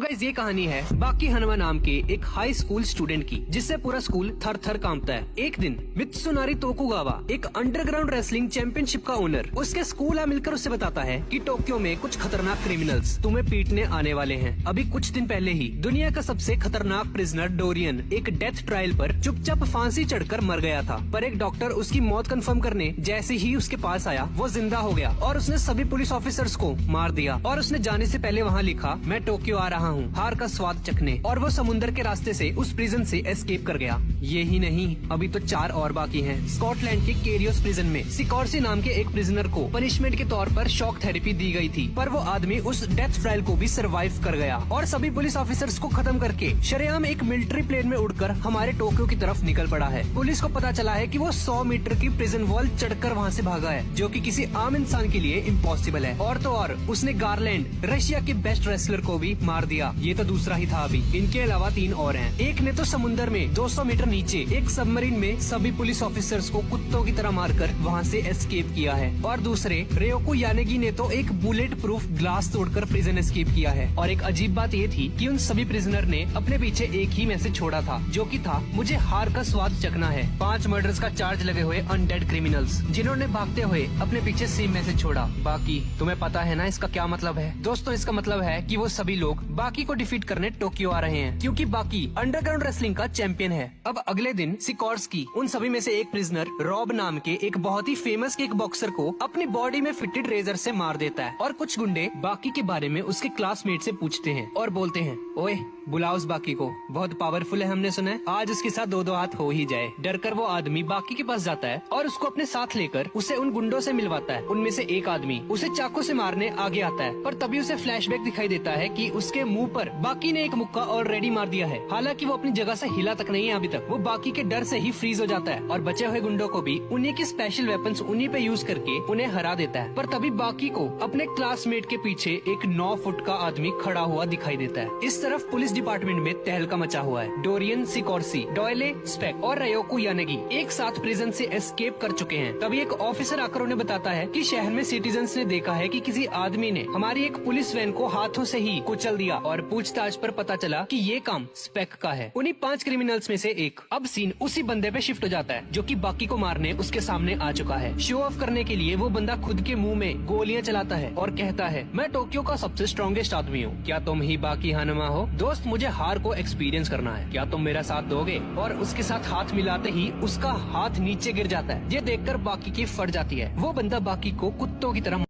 Guys ये कहानी है बाकी हनुमा नाम के एक हाई स्कूल स्टूडेंट की, जिससे पूरा स्कूल थर थर कांपता है। एक दिन मित्सुनारी तोकुगावा, एक अंडरग्राउंड रेसलिंग चैंपियनशिप का ओनर, उसके स्कूल आ मिलकर उससे बताता है कि टोक्यो में कुछ खतरनाक क्रिमिनल्स तुम्हें पीटने आने वाले हैं। अभी कुछ दिन पहले ही दुनिया का सबसे खतरनाक प्रिजनर डोरियन एक डेथ ट्रायल पर चुपचाप फांसी चढ़कर मर गया था, पर एक डॉक्टर उसकी मौत कंफर्म करने जैसे ही उसके पास आया वो जिंदा हो गया और उसने सभी पुलिस ऑफिसर्स को मार दिया। और उसने जाने से पहले वहाँ लिखा, मैं टोक्यो आ रहा हूँ हार का स्वाद चखने। और वो समुद्र के रास्ते से उस प्रिजन से एस्केप कर गया। ये ही नहीं, अभी तो 4 और बाकी हैं। स्कॉटलैंड के केरियोस प्रिजन में सिकॉर्सी नाम के एक प्रिजनर को पनिशमेंट के तौर पर शॉक थेरेपी दी गई थी, पर वो आदमी उस डेथ ट्रायल को भी सरवाइव कर गया और सभी पुलिस ऑफिसर्स को खत्म करके शरेआम एक मिलिट्री प्लेन में उड़कर हमारे टोक्यो की तरफ निकल पड़ा है। पुलिस को पता चला है कि वो 100 मीटर की प्रिजन वॉल चढ़कर वहाँ से भागा है, जो कि किसी आम इंसान के लिए इम्पॉसिबल है। और तो और उसने गारलैंड, रशिया के बेस्ट रेसलर को भी मार दिया। ये तो दूसरा ही था। अभी इनके अलावा 3 और हैं। एक ने तो समुद्र में 200 मीटर नीचे एक सबमरीन में सभी पुलिस ऑफिसर्स को कुत्तों की तरह मारकर वहाँ से एस्केप किया है। और दूसरे रेयोको यानेगी ने तो एक बुलेट प्रूफ ग्लास तोड़कर प्रिजन एस्केप किया है। और एक अजीब बात ये थी कि उन सभी प्रिजनर ने अपने पीछे एक ही मैसेज छोड़ा था, जो कि था, मुझे हार का स्वाद चखना है। 5 मर्डर्स का चार्ज लगे हुए अनडेड क्रिमिनल्स, जिन्होंने भागते हुए अपने पीछे सेम मैसेज छोड़ा। बाकी तुम्हें पता है ना इसका क्या मतलब है? दोस्तों इसका मतलब है कि वो सभी लोग बाकी को डिफीट करने टोक्यो आ रहे हैं, क्योंकि बाकी अंडरग्राउंड रेसलिंग का चैंपियन है। अब अगले दिन सिकॉर्स्की उन सभी में से एक प्रिजनर रॉब नाम के एक बहुत ही फेमस किक बॉक्सर को अपनी बॉडी में फिटेड रेजर से मार देता है। और कुछ गुंडे बाकी के बारे में उसके क्लासमेट से पूछते हैं और बोलते हैं, ओए बुलाओ उस बाकी को, बहुत पावरफुल है, हमने सुना है, आज उसके साथ 2-2 हाथ हो ही जाए। डरकर वो आदमी बाकी के पास जाता है और उसको अपने साथ लेकर उसे उन गुंडों से मिलवाता है। उनमें से एक आदमी उसे चाकू से मारने आगे आता है, पर तभी उसे फ्लैशबैक दिखाई देता है कि उसके मुंह पर बाकी ने एक मुक्का ऑलरेडी मार दिया है। हालांकि वो अपनी जगह से हिला तक नहीं है अभी तक। वो बाकी के डर से ही फ्रीज हो जाता है और बचे हुए गुंडों को भी उन्हीं के स्पेशल वेपन्स उन्हीं पे यूज करके उन्हें हरा देता है। पर तभी बाकी को अपने क्लासमेट के पीछे एक 9 फुट का आदमी खड़ा हुआ दिखाई देता है। इस तरफ पुलिस डिपार्टमेंट में तहलका मचा हुआ है। डोरियन, सिकॉर्सी, डॉयले, स्पेक और रेयोको यानेगी एक साथ प्रिजन से एस्केप कर चुके हैं। तभी एक ऑफिसर आकर उन्हें बताता है कि शहर में सिटीजन्स ने देखा है कि किसी आदमी ने हमारी एक पुलिस वैन को हाथों से ही कुचल दिया। और पूछताछ पर पता चला कि ये काम स्पेक का है, उन्हीं 5 क्रिमिनल्स में से एक। अब सीन उसी बंदे पे शिफ्ट हो जाता है जो कि बाकी को मारने उसके सामने आ चुका है। शो ऑफ करने के लिए वो बंदा खुद के मुंह में गोलियां चलाता है और कहता है, मैं टोक्यो का सबसे स्ट्रॉन्गेस्ट आदमी हूँ, क्या तुम ही बाकी हनुमा हो? दोस्त मुझे हार को एक्सपीरियंस करना है, क्या तुम मेरा साथ दोगे? और उसके साथ हाथ मिलाते ही उसका हाथ नीचे गिर जाता है। ये देखकर बाकी की फट जाती है। वो बंदा बाकी को कुत्तों की तरह